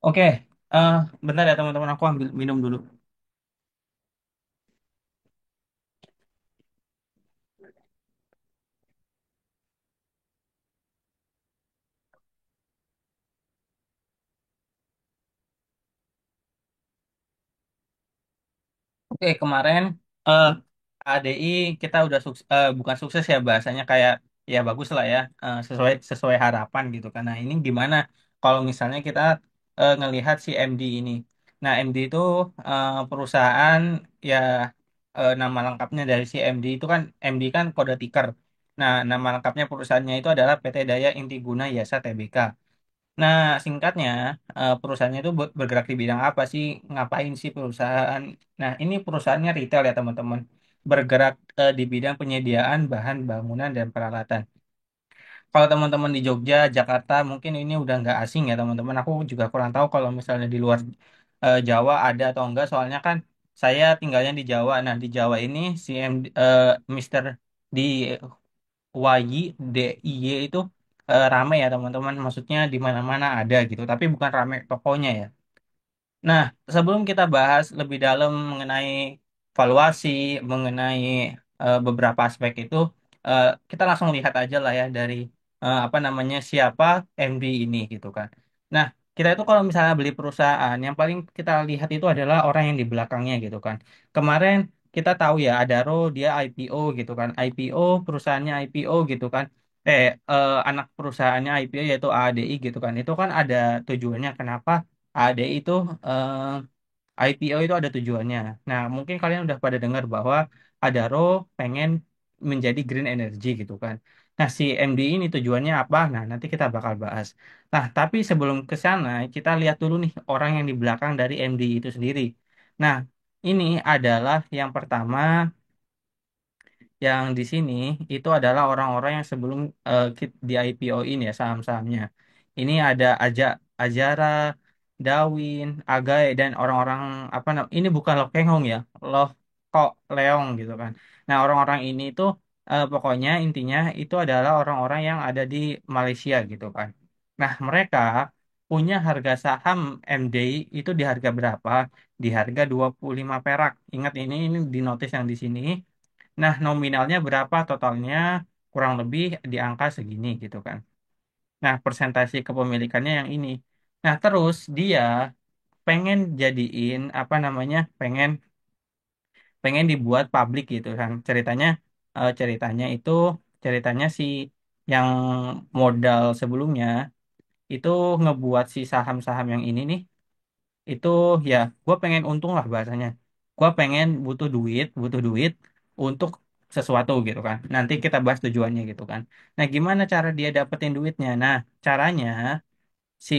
Oke, eh bentar ya teman-teman, aku ambil minum dulu. Oke, kemarin eh ADI kita udah bukan sukses ya bahasanya kayak ya bagus lah ya, sesuai sesuai harapan gitu kan. Nah, ini gimana kalau misalnya kita ngelihat si MD ini. Nah, MD itu perusahaan ya, nama lengkapnya dari si MD itu kan MD kan kode tiker. Nah, nama lengkapnya perusahaannya itu adalah PT Daya Intiguna Yasa Tbk. Nah, singkatnya, perusahaannya itu bergerak di bidang apa sih? Ngapain sih perusahaan? Nah, ini perusahaannya retail ya, teman-teman. Bergerak di bidang penyediaan bahan bangunan dan peralatan. Kalau teman-teman di Jogja, Jakarta, mungkin ini udah nggak asing ya, teman-teman. Aku juga kurang tahu kalau misalnya di luar Jawa ada atau enggak. Soalnya kan saya tinggalnya di Jawa. Nah, di Jawa ini si Mister di YI, DIY itu rame ya teman-teman. Maksudnya di mana-mana ada gitu. Tapi bukan rame tokonya ya. Nah, sebelum kita bahas lebih dalam mengenai valuasi, mengenai beberapa aspek itu, kita langsung lihat aja lah ya dari apa namanya siapa MD ini gitu kan. Nah, kita itu kalau misalnya beli perusahaan, yang paling kita lihat itu adalah orang yang di belakangnya gitu kan. Kemarin kita tahu ya, Adaro dia IPO gitu kan. IPO, perusahaannya IPO gitu kan. Anak perusahaannya IPO yaitu ADI gitu kan. Itu kan ada tujuannya kenapa ADI itu IPO itu ada tujuannya. Nah, mungkin kalian udah pada dengar bahwa Adaro pengen menjadi green energy gitu kan. Nah, si MD ini tujuannya apa? Nah, nanti kita bakal bahas. Nah, tapi sebelum ke sana, kita lihat dulu nih orang yang di belakang dari MD itu sendiri. Nah, ini adalah yang pertama yang di sini itu adalah orang-orang yang sebelum di IPO-in ya saham-sahamnya. Ini ada Ajara, Dawin, Agai dan orang-orang apa namanya? Ini bukan Loh Keng Hong ya, Loh Kok Leong gitu kan. Nah, orang-orang ini tuh pokoknya intinya itu adalah orang-orang yang ada di Malaysia gitu kan. Nah, mereka punya harga saham MDI itu di harga berapa? Di harga 25 perak. Ingat ini di notis yang di sini. Nah, nominalnya berapa totalnya? Kurang lebih di angka segini gitu kan. Nah, persentase kepemilikannya yang ini. Nah, terus dia pengen jadiin apa namanya? Pengen dibuat publik gitu kan. Ceritanya itu ceritanya si yang modal sebelumnya itu ngebuat si saham-saham yang ini nih itu ya gue pengen untung lah bahasanya. Gue pengen butuh duit untuk sesuatu gitu kan. Nanti kita bahas tujuannya gitu kan. Nah, gimana cara dia dapetin duitnya? Nah, caranya si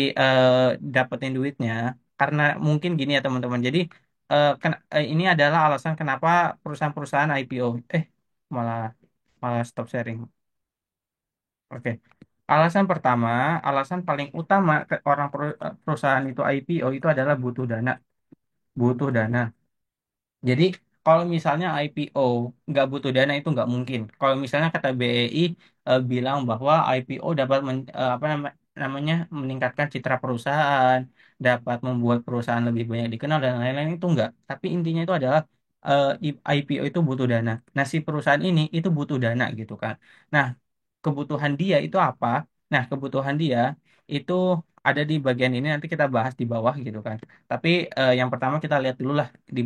dapetin duitnya karena mungkin gini ya teman-teman. Jadi ini adalah alasan kenapa perusahaan-perusahaan IPO. Malah malah stop sharing. Oke. Alasan pertama, alasan paling utama perusahaan itu IPO itu adalah butuh dana. Jadi kalau misalnya IPO nggak butuh dana itu nggak mungkin. Kalau misalnya kata BEI bilang bahwa IPO dapat namanya meningkatkan citra perusahaan, dapat membuat perusahaan lebih banyak dikenal dan lain-lain itu enggak. Tapi intinya itu adalah IPO itu butuh dana. Nah, si perusahaan ini itu butuh dana gitu kan. Nah, kebutuhan dia itu apa? Nah, kebutuhan dia itu ada di bagian ini nanti kita bahas di bawah gitu kan. Tapi yang pertama kita lihat dulu lah di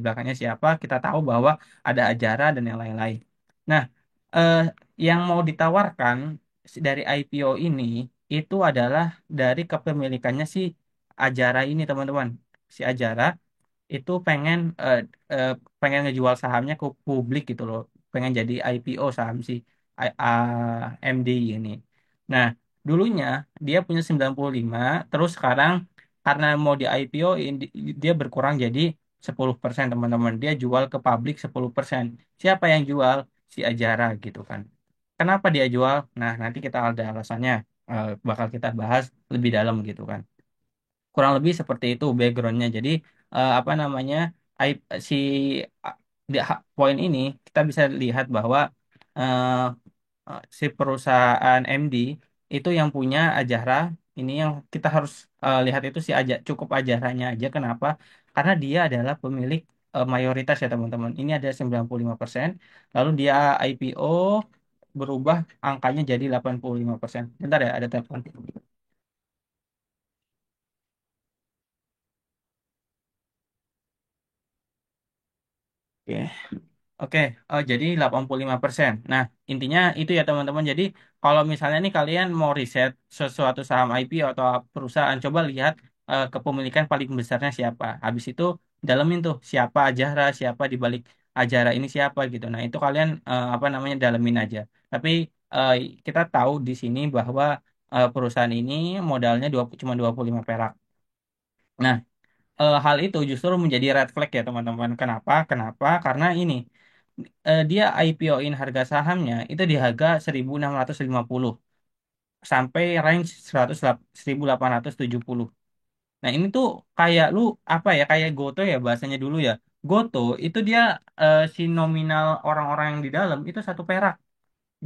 belakangnya siapa. Kita tahu bahwa ada Ajara dan yang lain-lain. Nah, eh, yang mau ditawarkan dari IPO ini itu adalah dari kepemilikannya si Ajara ini teman-teman. Si Ajara itu eh, pengen ngejual sahamnya ke publik gitu loh. Pengen jadi IPO saham si MD ini. Nah, dulunya dia punya 95, terus sekarang karena mau di IPO dia berkurang jadi 10% teman-teman. Dia jual ke publik 10%. Siapa yang jual? Si Ajara gitu kan. Kenapa dia jual? Nah, nanti kita ada alasannya. Bakal kita bahas lebih dalam gitu kan. Kurang lebih seperti itu backgroundnya. Jadi apa namanya si uh, poin ini kita bisa lihat bahwa eh, si perusahaan MD itu yang punya Ajara Ini yang kita harus lihat itu si aja cukup ajarannya aja. Kenapa? Karena dia adalah pemilik mayoritas ya teman-teman. Ini ada 95%. Lalu dia IPO berubah angkanya jadi 85%. Bentar ya, ada telepon. Oke. Oke, oh, jadi 85%. Nah, intinya itu ya teman-teman. Jadi kalau misalnya nih kalian mau riset sesuatu saham IPO atau perusahaan, coba lihat kepemilikan paling besarnya siapa. Habis itu dalemin tuh siapa Ajara, siapa di balik Ajara ini siapa gitu. Nah, itu kalian apa namanya dalemin aja. Tapi eh, kita tahu di sini bahwa perusahaan ini modalnya cuma 25 perak. Nah, hal itu justru menjadi red flag ya teman-teman. Kenapa? Kenapa? Karena ini dia IPO-in harga sahamnya itu di harga 1.650 sampai range 1.870. Nah, ini tuh kayak lu apa ya? Kayak Goto ya bahasanya dulu ya. Goto itu dia si nominal orang-orang yang di dalam itu 1 perak,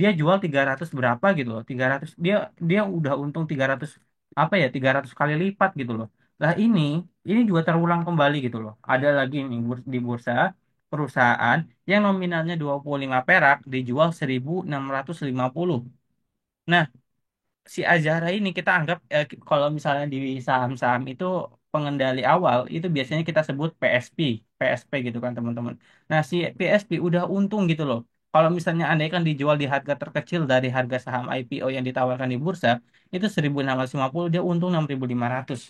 dia jual 300 berapa gitu loh, 300, dia dia udah untung 300 apa ya, 300 kali lipat gitu loh. Lah ini juga terulang kembali gitu loh, ada lagi nih di bursa perusahaan yang nominalnya 25 perak dijual 1.650. Nah, si Azhara ini kita anggap kalau misalnya di saham-saham itu pengendali awal itu biasanya kita sebut PSP gitu kan teman-teman. Nah, si PSP udah untung gitu loh. Kalau misalnya andai kan dijual di harga terkecil dari harga saham IPO yang ditawarkan di bursa itu 1.650, dia untung 6.500.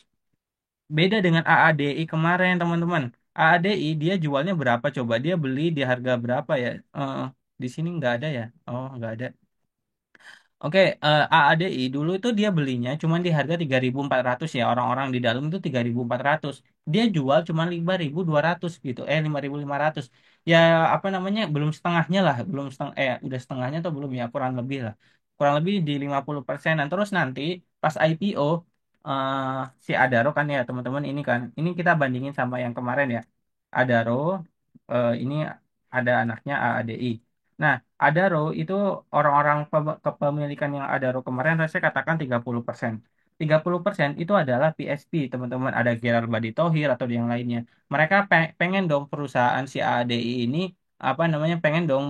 Beda dengan AADI kemarin teman-teman. AADI dia jualnya berapa coba? Dia beli di harga berapa ya? Di sini nggak ada ya? Oh, nggak ada. Oke, AADI dulu itu dia belinya cuma di harga 3.400 ya. Orang-orang di dalam itu 3.400. Dia jual cuma 5.200 gitu. 5.500. Ya apa namanya? Belum setengahnya lah, belum setengah udah setengahnya atau belum ya, kurang lebih lah. Kurang lebih di 50%. Terus nanti pas IPO eh, si Adaro kan ya teman-teman ini kan. Ini kita bandingin sama yang kemarin ya. Adaro ini ada anaknya AADI. Nah, Adaro itu orang-orang kepemilikan yang Adaro kemarin saya katakan 30%. 30% itu adalah PSP, teman-teman. Ada Gerald Badi Thohir atau yang lainnya. Mereka pengen dong perusahaan si ADI ini apa namanya pengen dong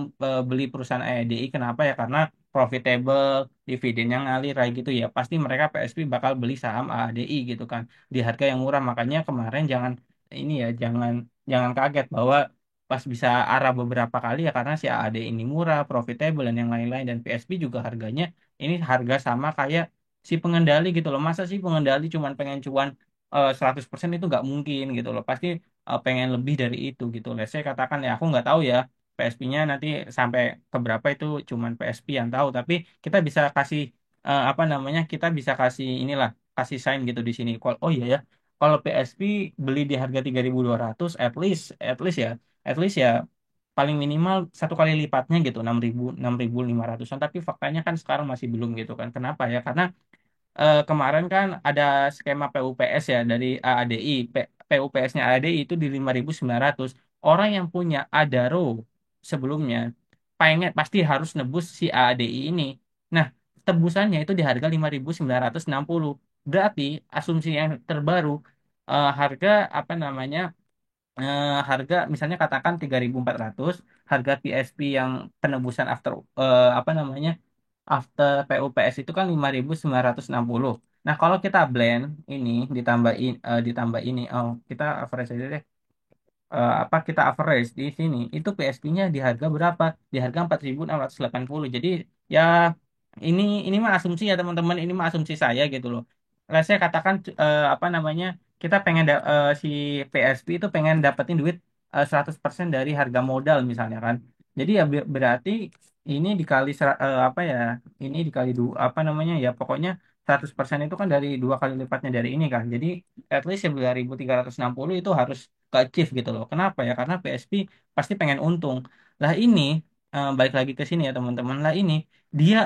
beli perusahaan ADI. Kenapa ya? Karena profitable, dividennya ngalir kayak gitu ya. Pasti mereka PSP bakal beli saham ADI gitu kan di harga yang murah. Makanya kemarin jangan ini ya, jangan jangan kaget bahwa pas bisa arah beberapa kali ya karena si AAD ini murah, profitable dan yang lain-lain, dan PSP juga harganya ini harga sama kayak si pengendali gitu loh. Masa sih pengendali cuman pengen cuan 100% itu nggak mungkin gitu loh. Pasti pengen lebih dari itu gitu loh. Saya katakan ya aku nggak tahu ya PSP-nya nanti sampai ke berapa itu cuman PSP yang tahu, tapi kita bisa kasih apa namanya? Kita bisa kasih inilah kasih sign gitu di sini. Oh iya ya. Kalau PSP beli di harga 3.200 at least ya, ya paling minimal 1 kali lipatnya gitu, 6.500-an, tapi faktanya kan sekarang masih belum gitu kan. Kenapa ya? Karena kemarin kan ada skema PUPS ya dari AADI. PUPS-nya AADI itu di 5.900. Orang yang punya Adaro sebelumnya pengen pasti harus nebus si AADI ini. Nah, tebusannya itu di harga 5.960. Berarti asumsi yang terbaru harga apa namanya harga misalnya katakan 3.400, harga PSP yang penebusan after apa namanya after PUPS itu kan 5.960. Nah, kalau kita blend ini ditambah ini, oh kita average aja deh. Apa kita average di sini itu PSP-nya di harga berapa? Di harga 4.680. Jadi ya ini mah asumsi ya teman-teman, ini mah asumsi saya gitu loh. Lah saya katakan apa namanya? Kita pengen si PSP itu pengen dapetin duit 100% dari harga modal misalnya kan. Jadi ya berarti ini dikali apa ya? Ini dikali dua apa namanya ya, pokoknya 100% itu kan dari 2 kali lipatnya dari ini kan. Jadi at least ya 2.360 itu harus ke achieve gitu loh. Kenapa ya? Karena PSP pasti pengen untung. Lah ini balik lagi ke sini ya teman-teman. Lah ini dia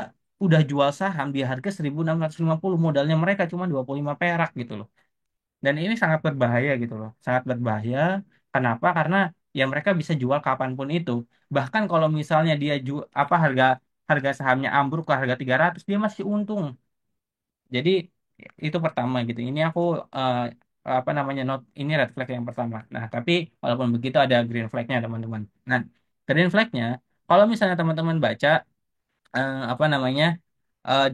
udah jual saham di harga 1.650, modalnya mereka cuma 25 perak gitu loh. Dan ini sangat berbahaya gitu loh. Sangat berbahaya. Kenapa? Karena ya mereka bisa jual kapanpun itu. Bahkan kalau misalnya dia apa harga harga sahamnya ambruk ke harga 300, dia masih untung. Jadi Itu pertama gitu. Ini aku apa namanya not ini red flag yang pertama. Nah, tapi walaupun begitu ada green flagnya teman-teman. Nah, green flagnya kalau misalnya teman-teman baca apa namanya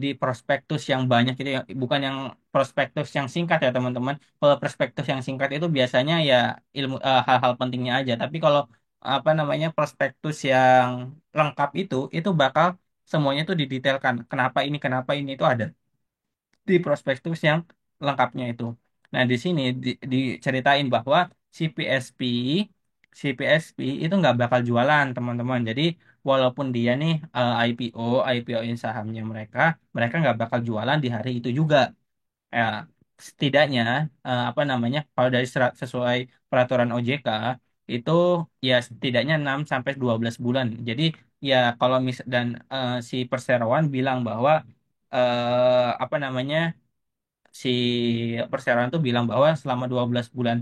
di prospektus yang banyak itu ya, bukan yang prospektus yang singkat ya teman-teman. Kalau prospektus yang singkat itu biasanya ya ilmu hal-hal pentingnya aja. Tapi kalau apa namanya prospektus yang lengkap itu bakal semuanya itu didetailkan. Kenapa ini itu ada di prospektus yang lengkapnya itu. Nah, di sini diceritain bahwa CPSP CPSP itu nggak bakal jualan, teman-teman. Jadi, walaupun dia nih IPO-in sahamnya mereka nggak bakal jualan di hari itu juga. Ya, setidaknya apa namanya? Kalau dari sesuai peraturan OJK itu ya setidaknya 6 sampai 12 bulan. Jadi, ya kalau dan si perseroan bilang bahwa apa namanya? Si perseroan tuh bilang bahwa selama 12 bulan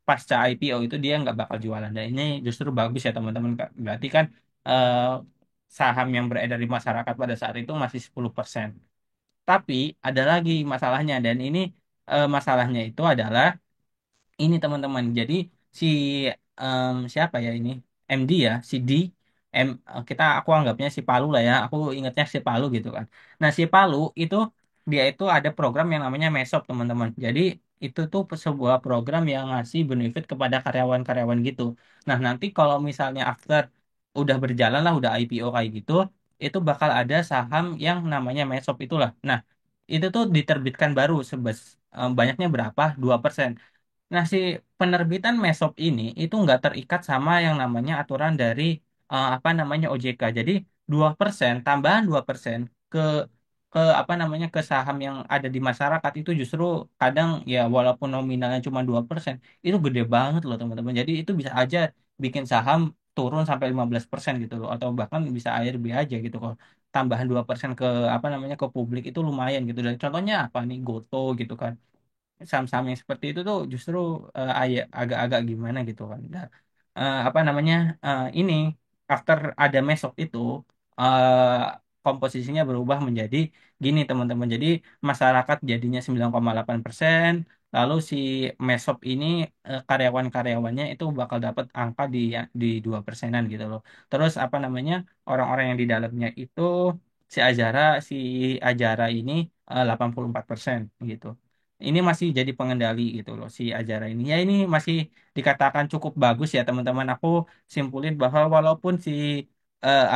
pasca IPO itu dia nggak bakal jualan. Dan ini justru bagus ya teman-teman, Kak. Berarti kan eh, saham yang beredar di masyarakat pada saat itu masih 10%. Tapi ada lagi masalahnya, dan ini masalahnya itu adalah ini teman-teman. Jadi si siapa ya ini? MD ya, si D aku anggapnya si Palu lah ya. Aku ingatnya si Palu gitu kan. Nah, si Palu itu dia itu ada program yang namanya MESOP, teman-teman. Jadi itu tuh sebuah program yang ngasih benefit kepada karyawan-karyawan gitu. Nah, nanti kalau misalnya after udah berjalan lah, udah IPO kayak gitu, itu bakal ada saham yang namanya MESOP itulah. Nah, itu tuh diterbitkan baru banyaknya berapa? 2%. Nah, si penerbitan MESOP ini itu nggak terikat sama yang namanya aturan dari apa namanya OJK. Jadi 2% tambahan 2% ke apa namanya ke saham yang ada di masyarakat itu justru kadang ya walaupun nominalnya cuma 2% itu gede banget loh teman-teman. Jadi itu bisa aja bikin saham turun sampai 15% gitu loh, atau bahkan bisa ARB aja gitu kok. Tambahan 2% ke apa namanya ke publik itu lumayan gitu. Dan contohnya apa nih, Goto gitu kan. Saham-saham yang seperti itu tuh justru agak-agak gimana gitu kan. Nah, apa namanya ini after ada mesok itu komposisinya berubah menjadi gini teman-teman. Jadi masyarakat jadinya 9,8%, lalu si mesop ini karyawan-karyawannya itu bakal dapat angka di 2%-an gitu loh. Terus apa namanya orang-orang yang di dalamnya itu si Ajara ini 84% gitu. Ini masih jadi pengendali gitu loh si Ajara ini. Ya ini masih dikatakan cukup bagus ya teman-teman. Aku simpulin bahwa walaupun si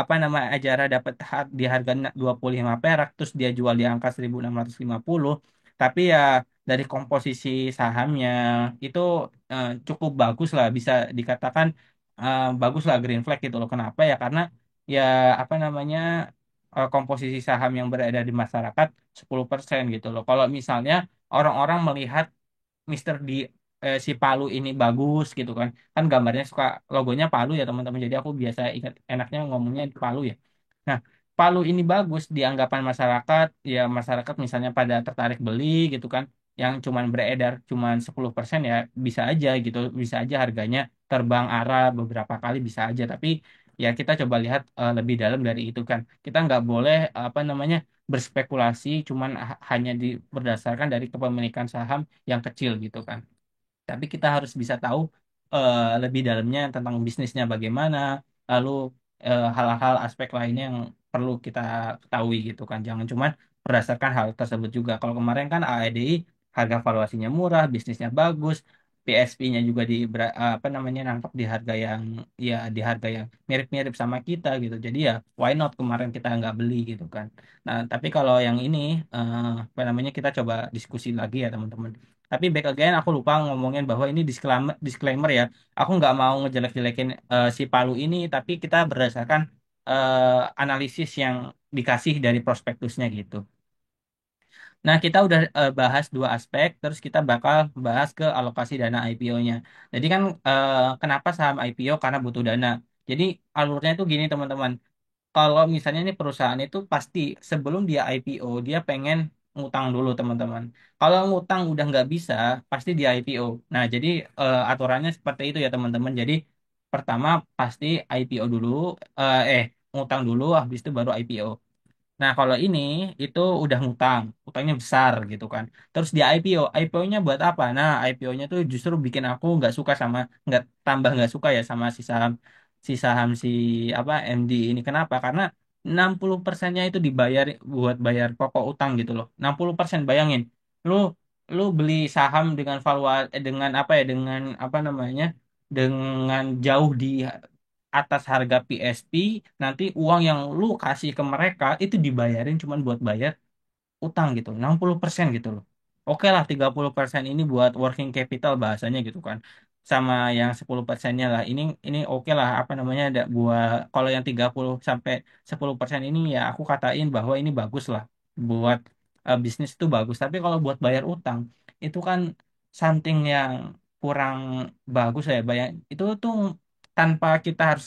apa nama Ajara dapat di harga 25 perak terus dia jual di angka 1.650, tapi ya dari komposisi sahamnya itu cukup bagus lah, bisa dikatakan bagus lah green flag gitu loh. Kenapa ya? Karena ya apa namanya komposisi saham yang beredar di masyarakat 10% gitu loh. Kalau misalnya orang-orang melihat Mister di si Palu ini bagus gitu kan. Kan gambarnya suka logonya Palu ya teman-teman. Jadi aku biasa ingat enaknya ngomongnya Palu ya. Nah, Palu ini bagus di anggapan masyarakat, ya masyarakat misalnya pada tertarik beli gitu kan. Yang cuman beredar cuman 10% ya bisa aja gitu. Bisa aja harganya terbang arah beberapa kali bisa aja. Tapi ya kita coba lihat lebih dalam dari itu kan. Kita nggak boleh apa namanya berspekulasi cuman hanya berdasarkan dari kepemilikan saham yang kecil gitu kan. Tapi kita harus bisa tahu lebih dalamnya tentang bisnisnya bagaimana, lalu hal-hal aspek lainnya yang perlu kita ketahui gitu kan. Jangan cuma berdasarkan hal tersebut juga. Kalau kemarin kan AEDI harga valuasinya murah, bisnisnya bagus, PSP-nya juga apa namanya nangkep di harga yang ya di harga yang mirip-mirip sama kita gitu. Jadi ya why not kemarin kita nggak beli gitu kan. Nah, tapi kalau yang ini apa namanya kita coba diskusi lagi ya teman-teman. Tapi back again aku lupa ngomongin bahwa ini disclaimer ya. Aku nggak mau ngejelek-jelekin si Palu ini, tapi kita berdasarkan analisis yang dikasih dari prospektusnya gitu. Nah, kita udah bahas dua aspek, terus kita bakal bahas ke alokasi dana IPO-nya. Jadi kan kenapa saham IPO? Karena butuh dana. Jadi alurnya itu gini teman-teman. Kalau misalnya ini perusahaan itu pasti sebelum dia IPO dia pengen ngutang dulu teman-teman. Kalau ngutang udah nggak bisa pasti dia IPO. Nah jadi aturannya seperti itu ya teman-teman. Jadi pertama pasti IPO dulu, ngutang dulu, habis itu baru IPO. Nah, kalau ini itu udah ngutang, utangnya besar gitu kan. Terus di IPO, IPO-nya buat apa? Nah, IPO-nya tuh justru bikin aku nggak suka sama, nggak tambah nggak suka ya sama si saham si apa MD ini. Kenapa? Karena 60%-nya itu dibayar buat bayar pokok utang gitu loh. 60% bayangin. Lu lu beli saham dengan valuasi dengan apa ya? Dengan apa namanya? Dengan jauh di atas harga PSP, nanti uang yang lu kasih ke mereka itu dibayarin cuman buat bayar utang gitu, 60% gitu loh. Oke lah, 30% ini buat working capital bahasanya gitu kan. Sama yang 10%-nya lah. Ini oke lah apa namanya ada buat kalau yang 30 sampai 10% ini ya aku katain bahwa ini bagus lah buat bisnis itu bagus. Tapi kalau buat bayar utang itu kan something yang kurang bagus ya. Itu tuh tanpa kita harus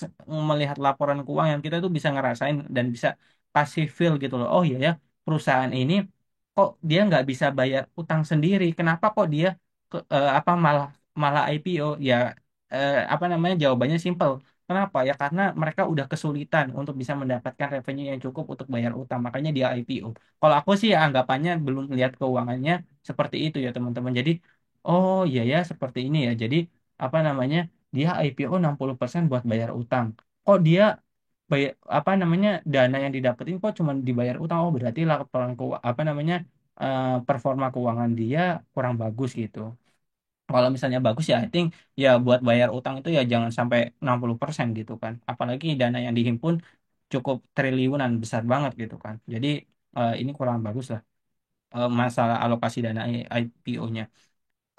melihat laporan keuangan kita tuh bisa ngerasain dan bisa kasih feel gitu loh. Oh iya ya, perusahaan ini kok dia nggak bisa bayar utang sendiri? Kenapa kok dia apa malah malah IPO? Ya apa namanya jawabannya simple. Kenapa? Ya karena mereka udah kesulitan untuk bisa mendapatkan revenue yang cukup untuk bayar utang, makanya dia IPO. Kalau aku sih ya anggapannya belum lihat keuangannya seperti itu ya teman-teman. Jadi oh iya ya seperti ini ya. Jadi apa namanya dia IPO 60% buat bayar utang. Kok dia bayar apa namanya dana yang didapetin kok cuma dibayar utang, oh berarti laporan apa namanya performa keuangan dia kurang bagus gitu. Kalau misalnya bagus ya I think ya buat bayar utang itu ya jangan sampai 60% gitu kan, apalagi dana yang dihimpun cukup triliunan, besar banget gitu kan. Jadi ini kurang bagus lah masalah alokasi dana IPO-nya,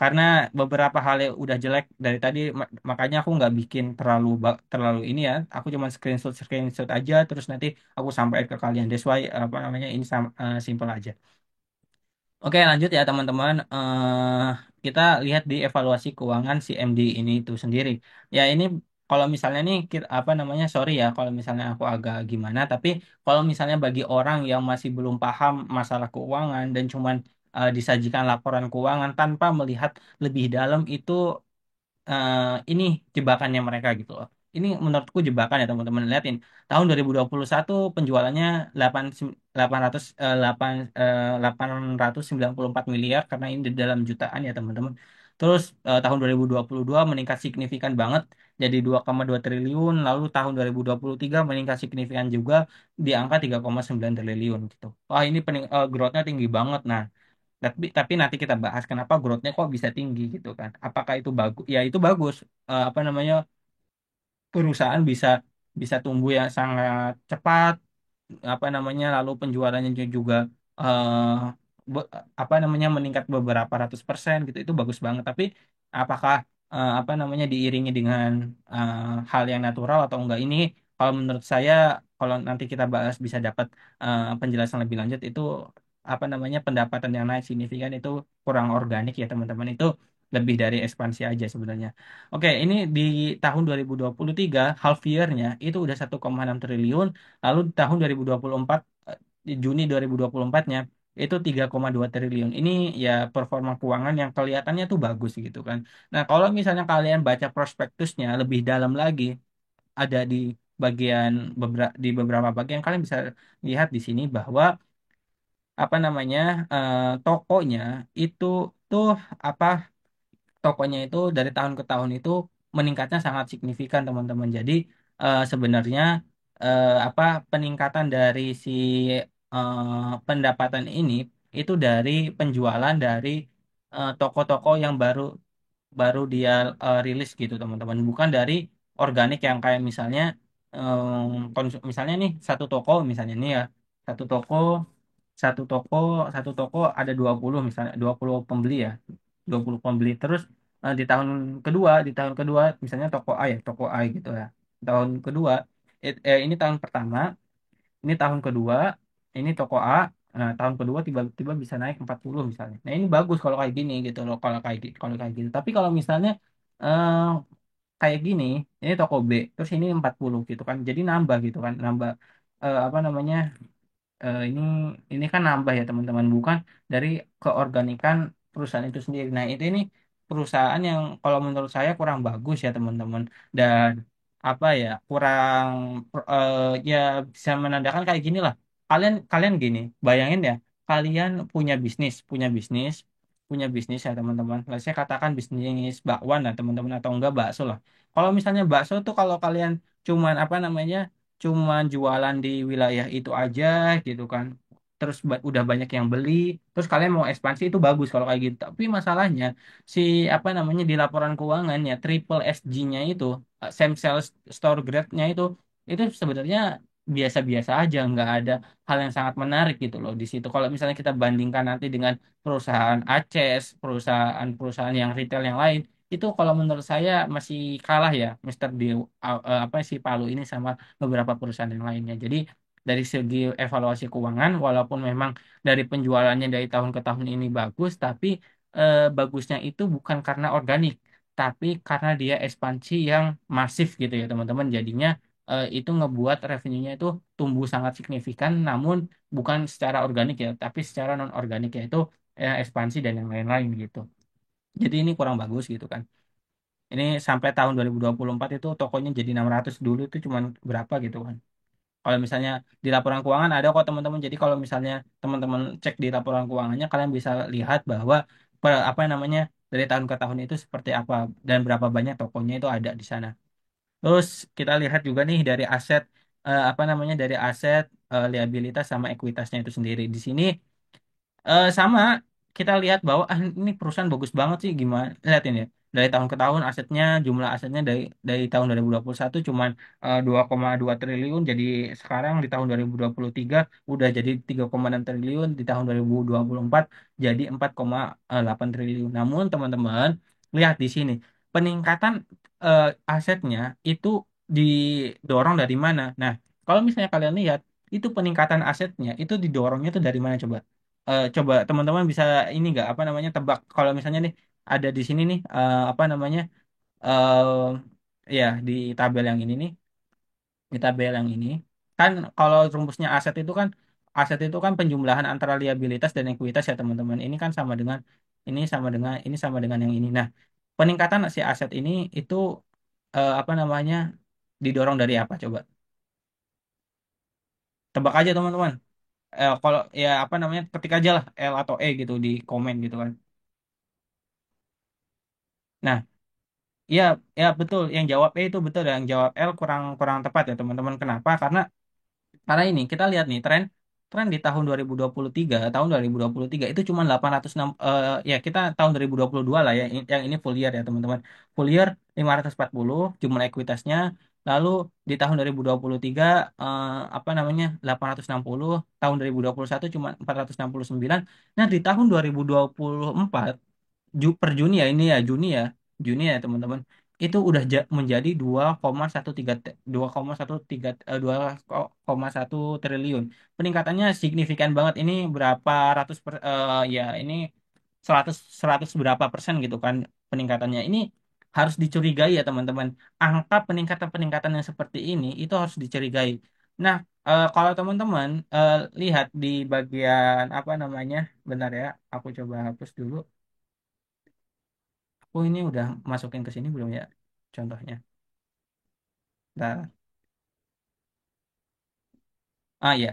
karena beberapa hal yang udah jelek dari tadi, makanya aku nggak bikin terlalu ini ya, aku cuma screenshot screenshot aja terus nanti aku sampaikan ke kalian. That's why apa namanya ini simple aja. Oke, lanjut ya teman-teman. Kita lihat di evaluasi keuangan si MD ini itu sendiri. Ya ini kalau misalnya nih apa namanya, sorry ya kalau misalnya aku agak gimana, tapi kalau misalnya bagi orang yang masih belum paham masalah keuangan dan cuman disajikan laporan keuangan tanpa melihat lebih dalam, itu eh, ini jebakannya mereka gitu loh. Ini menurutku jebakan ya teman-teman. Lihatin tahun 2021 penjualannya 894 miliar, karena ini di dalam jutaan ya teman-teman. Terus tahun 2022 meningkat signifikan banget jadi 2,2 triliun, lalu tahun 2023 meningkat signifikan juga di angka 3,9 triliun gitu. Wah, ini growth-nya tinggi banget. Nah, tapi nanti kita bahas kenapa growth-nya kok bisa tinggi gitu kan. Apakah itu bagus? Ya itu bagus. Apa namanya perusahaan bisa bisa tumbuh yang sangat cepat, apa namanya lalu penjualannya juga eh, apa namanya meningkat beberapa ratus persen gitu, itu bagus banget. Tapi apakah apa namanya diiringi dengan eh, hal yang natural atau enggak, ini kalau menurut saya kalau nanti kita bahas bisa dapat penjelasan lebih lanjut, itu apa namanya pendapatan yang naik signifikan itu kurang organik ya teman-teman, itu lebih dari ekspansi aja sebenarnya. Oke, ini di tahun 2023 half year-nya itu udah 1,6 triliun. Lalu di tahun 2024 di Juni 2024-nya itu 3,2 triliun. Ini ya performa keuangan yang kelihatannya tuh bagus gitu kan. Nah, kalau misalnya kalian baca prospektusnya lebih dalam lagi, ada di di beberapa bagian kalian bisa lihat di sini bahwa apa namanya tokonya itu tuh apa tokonya itu dari tahun ke tahun itu meningkatnya sangat signifikan teman-teman. Jadi sebenarnya apa peningkatan dari si pendapatan ini itu dari penjualan dari toko-toko yang baru baru dia rilis gitu teman-teman, bukan dari organik yang kayak misalnya misalnya nih satu toko misalnya nih ya, satu toko satu toko satu toko ada 20 misalnya 20 pembeli ya, 20 pembeli. Terus di tahun kedua misalnya toko A ya, toko A gitu ya, tahun kedua ini tahun pertama, ini tahun kedua, ini toko A. Nah, tahun kedua tiba-tiba bisa naik 40 misalnya. Nah, ini bagus kalau kayak gini gitu loh, kalau kayak gitu. Tapi kalau misalnya eh, kayak gini, ini toko B, terus ini 40 gitu kan. Jadi nambah gitu kan, nambah apa namanya? Ini kan nambah ya teman-teman, bukan dari keorganikan perusahaan itu sendiri. Nah, ini perusahaan yang kalau menurut saya kurang bagus ya teman-teman, dan apa ya kurang ya bisa menandakan kayak gini lah. kalian kalian gini, bayangin ya, kalian punya bisnis ya teman-teman. Saya katakan bisnis bakwan lah teman-teman, atau enggak bakso lah. Kalau misalnya bakso tuh, kalau kalian cuman apa namanya, cuman jualan di wilayah itu aja gitu kan, terus udah banyak yang beli, terus kalian mau ekspansi, itu bagus kalau kayak gitu. Tapi masalahnya si apa namanya, di laporan keuangannya triple SG-nya itu, same sales store grade-nya itu sebenarnya biasa-biasa aja, nggak ada hal yang sangat menarik gitu loh di situ. Kalau misalnya kita bandingkan nanti dengan perusahaan Aces, perusahaan-perusahaan yang retail yang lain, itu kalau menurut saya masih kalah ya, Mister di apa sih Palu ini sama beberapa perusahaan yang lainnya. Jadi dari segi evaluasi keuangan, walaupun memang dari penjualannya dari tahun ke tahun ini bagus, tapi bagusnya itu bukan karena organik, tapi karena dia ekspansi yang masif gitu ya teman-teman. Jadinya itu ngebuat revenue-nya itu tumbuh sangat signifikan, namun bukan secara organik ya, tapi secara non organik, yaitu ekspansi dan yang lain-lain gitu. Jadi ini kurang bagus gitu kan. Ini sampai tahun 2024 itu tokonya jadi 600, dulu itu cuman berapa gitu kan. Kalau misalnya di laporan keuangan ada kok teman-teman. Jadi kalau misalnya teman-teman cek di laporan keuangannya, kalian bisa lihat bahwa apa namanya, dari tahun ke tahun itu seperti apa dan berapa banyak tokonya itu ada di sana. Terus kita lihat juga nih dari aset, apa namanya, dari aset, liabilitas sama ekuitasnya itu sendiri. Di sini sama, kita lihat bahwa ini perusahaan bagus banget sih, gimana lihatin ya, dari tahun ke tahun asetnya, jumlah asetnya dari tahun 2021 cuman 2,2 triliun, jadi sekarang di tahun 2023 udah jadi 3,6 triliun, di tahun 2024 jadi 4,8 triliun. Namun teman-teman lihat di sini, peningkatan eh, asetnya itu didorong dari mana? Nah, kalau misalnya kalian lihat, itu peningkatan asetnya itu didorongnya itu dari mana coba? Coba teman-teman bisa ini nggak, apa namanya, tebak. Kalau misalnya nih ada di sini nih, apa namanya, ya di tabel yang ini nih, di tabel yang ini kan, kalau rumusnya aset itu kan penjumlahan antara liabilitas dan ekuitas ya teman-teman. Ini kan sama dengan ini sama dengan yang ini. Nah, peningkatan si aset ini itu apa namanya, didorong dari apa coba? Tebak aja teman-teman. Kalau ya apa namanya, ketik aja lah L atau E gitu di komen gitu kan. Nah, iya, ya betul. Yang jawab E itu betul, yang jawab L kurang kurang tepat ya teman-teman. Kenapa? Karena ini kita lihat nih tren tren di tahun 2023 itu cuma 806, ya kita tahun 2022 lah ya, yang ini full year ya teman-teman. Full year 540 jumlah ekuitasnya. Lalu di tahun 2023 apa namanya, 860, tahun 2021 cuma 469. Nah, di tahun 2024, per Juni ya, ini ya Juni ya, Juni ya teman-teman, itu udah menjadi 2,1 triliun. Peningkatannya signifikan banget. Ini berapa ratus ya ini 100 berapa persen gitu kan peningkatannya. Ini harus dicurigai ya teman-teman. Angka peningkatan-peningkatan yang seperti ini itu harus dicurigai. Nah, kalau teman-teman lihat di bagian apa namanya, bentar ya, aku coba hapus dulu. Oh, ini udah masukin ke sini belum ya? Contohnya. Nah, ya.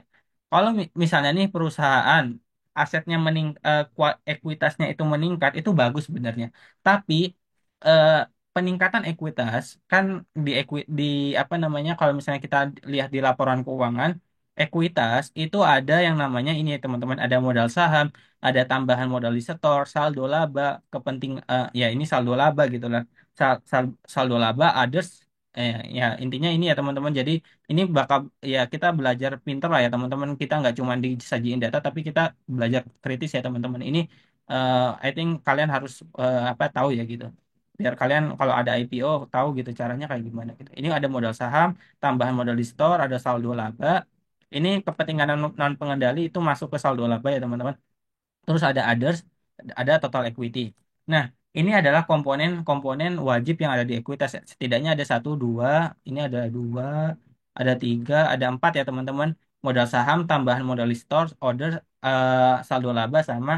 Kalau misalnya nih perusahaan asetnya ekuitasnya itu meningkat, itu bagus sebenarnya. Tapi eh, peningkatan ekuitas kan di apa namanya, kalau misalnya kita lihat di laporan keuangan, ekuitas itu ada yang namanya ini ya teman-teman, ada modal saham, ada tambahan modal di setor, saldo laba, ya ini saldo laba gitu lah. Saldo laba, others, ya intinya ini ya teman-teman. Jadi ini bakal, ya kita belajar pinter lah ya teman-teman. Kita nggak cuma disajiin data, tapi kita belajar kritis ya teman-teman. Ini I think kalian harus apa, tahu ya gitu. Biar kalian kalau ada IPO tahu gitu caranya kayak gimana gitu. Ini ada modal saham, tambahan modal di store, ada saldo laba. Ini kepentingan non pengendali itu masuk ke saldo laba ya teman-teman. Terus ada others, ada total equity. Nah, ini adalah komponen-komponen wajib yang ada di ekuitas. Setidaknya ada satu, dua, ini ada dua, ada tiga, ada empat ya teman-teman. Modal saham, tambahan modal store, order, saldo laba, sama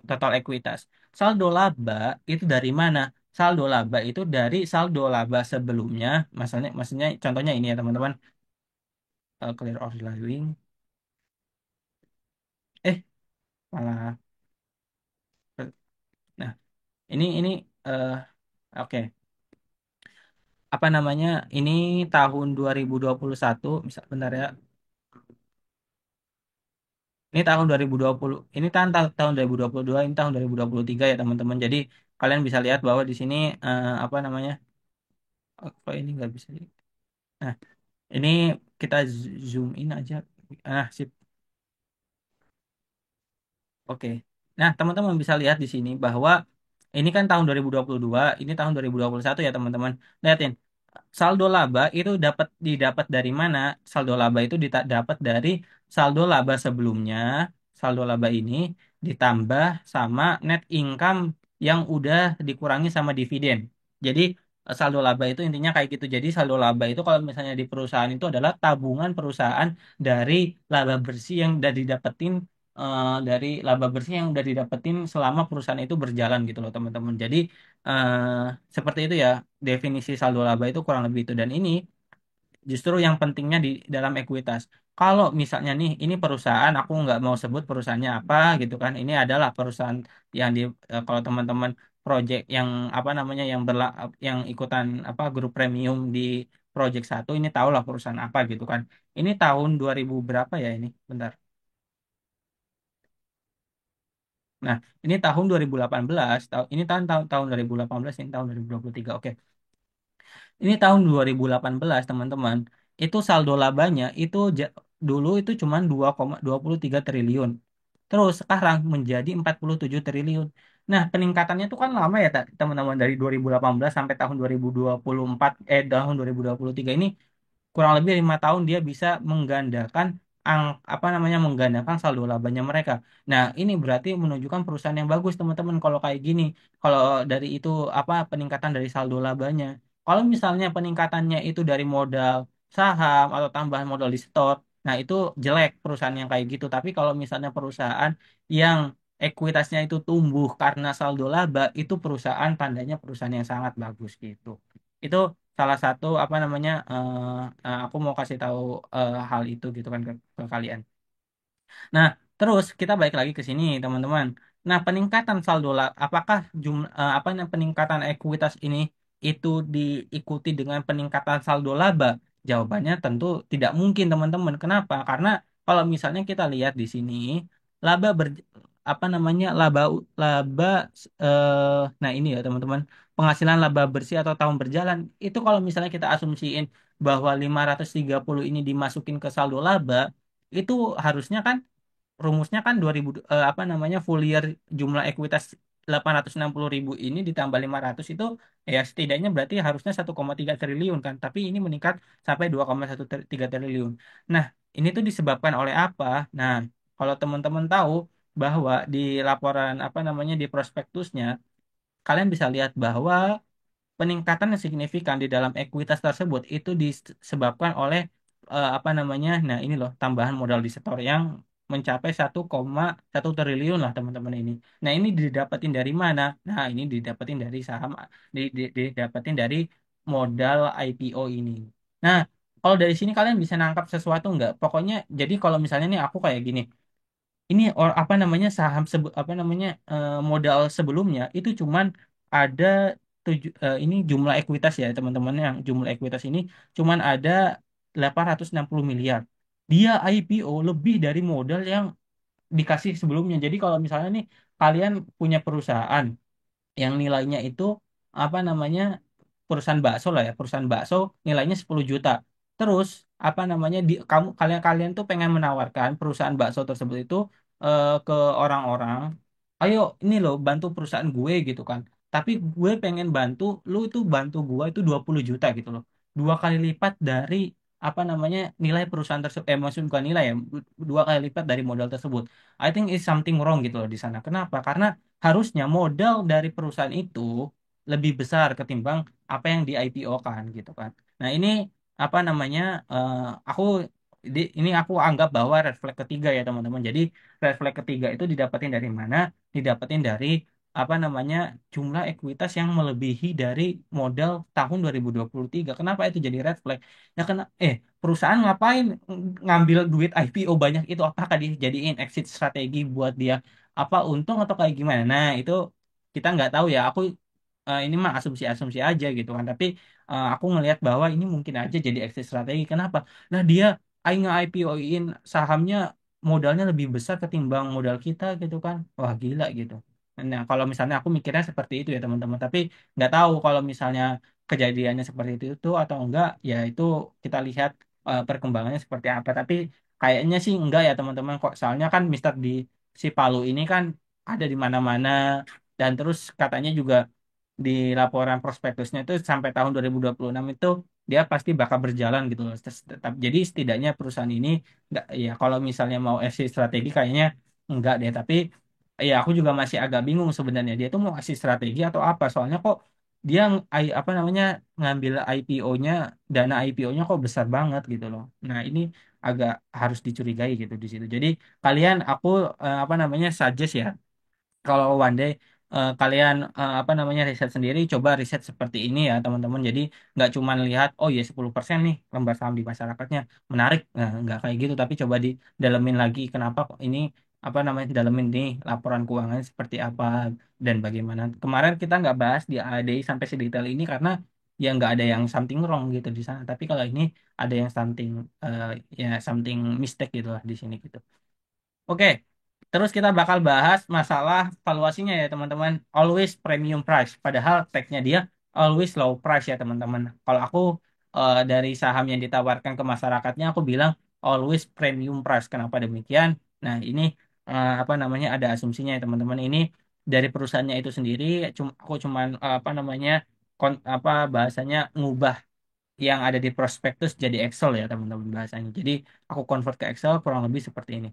total ekuitas. Saldo laba itu dari mana? Saldo laba itu dari saldo laba sebelumnya. Maksudnya contohnya ini ya teman-teman. Clear ordering. eh malah nah ini eh oke. Apa namanya? Ini tahun 2021, misal bentar ya. Ini tahun 2020. Ini tahun 2022, ini tahun 2023 ya teman-teman. Jadi kalian bisa lihat bahwa di sini apa namanya? Oh, kok ini nggak bisa. Nah, ini kita zoom in aja. Nah, sip. Oke. Nah, teman-teman bisa lihat di sini bahwa ini kan tahun 2022, ini tahun 2021 ya teman-teman. Lihatin, saldo laba itu didapat dari mana? Saldo laba itu dapat dari saldo laba sebelumnya. Saldo laba ini ditambah sama net income yang udah dikurangi sama dividen. Jadi saldo laba itu intinya kayak gitu. Jadi saldo laba itu kalau misalnya di perusahaan itu adalah tabungan perusahaan dari laba bersih yang udah didapetin dari laba bersih yang udah didapetin selama perusahaan itu berjalan gitu loh teman-teman. Jadi seperti itu ya definisi saldo laba itu kurang lebih itu dan ini justru yang pentingnya di dalam ekuitas. Kalau misalnya nih ini perusahaan aku nggak mau sebut perusahaannya apa gitu kan. Ini adalah perusahaan yang di kalau teman-teman project yang apa namanya yang ikutan apa grup premium di project satu ini tahulah perusahaan apa gitu kan. Ini tahun 2000 berapa ya ini? Bentar. Nah, ini tahun 2018, ini tahun 2018, ini tahun 2023. Oke. Ini tahun 2018, teman-teman. Itu saldo labanya itu dulu itu cuma 2,23 triliun. Terus sekarang menjadi 47 triliun. Nah, peningkatannya itu kan lama ya, teman-teman, dari 2018 sampai tahun 2024 tahun 2023 ini kurang lebih 5 tahun dia bisa menggandakan apa namanya menggandakan saldo labanya mereka. Nah, ini berarti menunjukkan perusahaan yang bagus, teman-teman. Kalau kayak gini, kalau dari itu apa peningkatan dari saldo labanya. Kalau misalnya peningkatannya itu dari modal saham atau tambahan modal di store, nah itu jelek perusahaan yang kayak gitu. Tapi kalau misalnya perusahaan yang ekuitasnya itu tumbuh karena saldo laba, itu perusahaan tandanya perusahaan yang sangat bagus gitu. Itu salah satu apa namanya aku mau kasih tahu hal itu gitu kan ke kalian. Nah, terus kita balik lagi ke sini, teman-teman. Nah, peningkatan saldo apakah apa namanya peningkatan ekuitas ini itu diikuti dengan peningkatan saldo laba? Jawabannya tentu tidak mungkin, teman-teman. Kenapa? Karena kalau misalnya kita lihat di sini, laba apa namanya laba nah ini ya, teman-teman. Penghasilan laba bersih atau tahun berjalan itu kalau misalnya kita asumsiin bahwa 530 ini dimasukin ke saldo laba, itu harusnya kan rumusnya kan 2000 apa namanya full year jumlah ekuitas 860.000 ini ditambah 500 itu ya setidaknya berarti harusnya 1,3 triliun kan, tapi ini meningkat sampai 2,13 triliun. Nah, ini tuh disebabkan oleh apa? Nah, kalau teman-teman tahu bahwa di laporan apa namanya di prospektusnya kalian bisa lihat bahwa peningkatan yang signifikan di dalam ekuitas tersebut itu disebabkan oleh apa namanya, nah ini loh tambahan modal di setor yang mencapai 1,1 triliun lah teman-teman ini. Nah ini didapetin dari mana? Nah ini didapetin dari saham, didapetin dari modal IPO ini. Nah kalau dari sini kalian bisa nangkap sesuatu nggak? Pokoknya jadi kalau misalnya nih aku kayak gini, ini apa namanya apa namanya modal sebelumnya itu cuman ada ini jumlah ekuitas ya teman-teman, yang jumlah ekuitas ini cuman ada 860 miliar. Dia IPO lebih dari modal yang dikasih sebelumnya. Jadi kalau misalnya nih kalian punya perusahaan yang nilainya itu apa namanya perusahaan bakso lah ya, perusahaan bakso nilainya 10 juta. Terus apa namanya kalian kalian tuh pengen menawarkan perusahaan bakso tersebut itu ke orang-orang, ayo ini loh bantu perusahaan gue gitu kan. Tapi gue pengen bantu lu itu bantu gue itu 20 juta gitu loh. Dua kali lipat dari apa namanya nilai perusahaan tersebut, maksudnya bukan nilai ya, dua kali lipat dari modal tersebut. I think is something wrong gitu loh di sana. Kenapa? Karena harusnya modal dari perusahaan itu lebih besar ketimbang apa yang di IPO-kan gitu kan. Nah, ini apa namanya aku ini aku anggap bahwa red flag ketiga ya teman-teman. Jadi red flag ketiga itu didapetin dari mana? Didapetin dari apa namanya jumlah ekuitas yang melebihi dari modal tahun 2023. Kenapa itu jadi red flag? Ya kena perusahaan ngapain ngambil duit IPO banyak itu, apakah dijadiin exit strategi buat dia apa untung atau kayak gimana? Nah, itu kita nggak tahu ya. Aku ini mah asumsi-asumsi aja gitu kan. Tapi aku ngelihat bahwa ini mungkin aja jadi exit strategi. Kenapa? Nah, dia aing nge-IPO-in sahamnya modalnya lebih besar ketimbang modal kita gitu kan. Wah, gila gitu. Nah, kalau misalnya aku mikirnya seperti itu ya teman-teman. Tapi nggak tahu kalau misalnya kejadiannya seperti itu atau enggak, ya itu kita lihat perkembangannya seperti apa. Tapi kayaknya sih enggak ya teman-teman. Kok soalnya kan Mister di si Palu ini kan ada di mana-mana dan terus katanya juga di laporan prospektusnya itu sampai tahun 2026 itu dia pasti bakal berjalan gitu loh. Tetap jadi setidaknya perusahaan ini enggak ya kalau misalnya mau exit strategi kayaknya enggak deh, tapi ya aku juga masih agak bingung sebenarnya dia tuh mau exit strategi atau apa. Soalnya kok dia apa namanya ngambil IPO-nya, dana IPO-nya kok besar banget gitu loh. Nah, ini agak harus dicurigai gitu di situ. Jadi kalian aku apa namanya suggest ya kalau one day kalian apa namanya riset sendiri, coba riset seperti ini ya teman-teman. Jadi nggak cuma lihat oh ya 10% nih lembar saham di masyarakatnya menarik, nah, nggak kayak gitu. Tapi coba didalemin lagi kenapa kok ini apa namanya dalemin nih laporan keuangan seperti apa dan bagaimana. Kemarin kita nggak bahas di ADI sampai sedetail ini karena ya nggak ada yang something wrong gitu di sana. Tapi kalau ini ada yang something eh, ya something mistake gitu lah di sini gitu. Oke, terus kita bakal bahas masalah valuasinya ya teman-teman. Always premium price, padahal tagnya dia always low price ya teman-teman. Kalau aku dari saham yang ditawarkan ke masyarakatnya, aku bilang always premium price. Kenapa demikian? Nah, ini apa namanya ada asumsinya ya teman-teman. Ini dari perusahaannya itu sendiri. Aku cuman apa namanya apa bahasanya ngubah yang ada di prospektus jadi Excel ya teman-teman bahasanya. Jadi aku convert ke Excel kurang lebih seperti ini.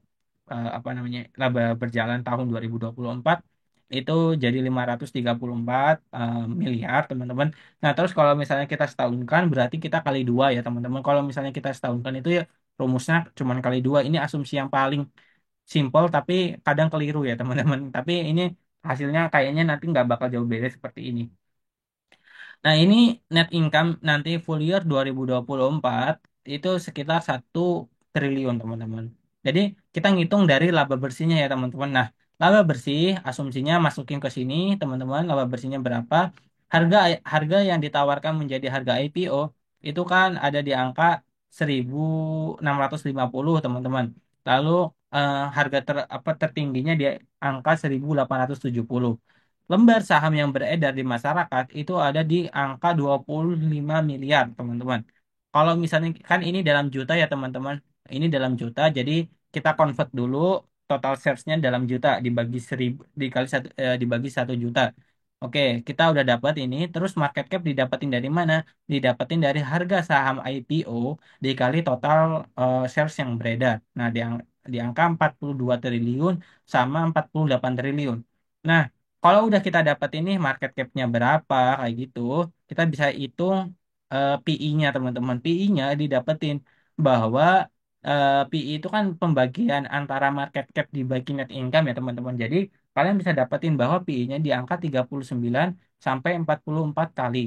Apa namanya laba berjalan tahun 2024 itu jadi 534 miliar teman-teman. Nah, terus kalau misalnya kita setahunkan berarti kita kali dua ya teman-teman. Kalau misalnya kita setahunkan itu ya rumusnya cuma kali dua. Ini asumsi yang paling simple tapi kadang keliru ya teman-teman. Tapi ini hasilnya kayaknya nanti nggak bakal jauh beda seperti ini. Nah, ini net income nanti full year 2024 itu sekitar 1 triliun, teman-teman. Jadi, kita ngitung dari laba bersihnya ya, teman-teman. Nah, laba bersih asumsinya masukin ke sini, teman-teman. Laba bersihnya berapa? Harga harga yang ditawarkan menjadi harga IPO itu kan ada di angka 1.650, teman-teman. Lalu harga apa tertingginya di angka 1.870. Lembar saham yang beredar di masyarakat itu ada di angka 25 miliar, teman-teman. Kalau misalnya kan ini dalam juta ya, teman-teman. Ini dalam juta, jadi kita convert dulu total shares-nya dalam juta dibagi 1.000 dikali satu dibagi 1 juta. Oke, kita udah dapat ini. Terus market cap didapatin dari mana? Didapatin dari harga saham IPO dikali total shares yang beredar. Nah, di angka 42 triliun sama 48 triliun. Nah, kalau udah kita dapat ini market cap-nya berapa kayak gitu, kita bisa hitung PI-nya teman-teman. PI-nya didapetin bahwa PI itu kan pembagian antara market cap dibagi net income ya teman-teman. Jadi kalian bisa dapetin bahwa PI-nya di angka 39 sampai 44 kali.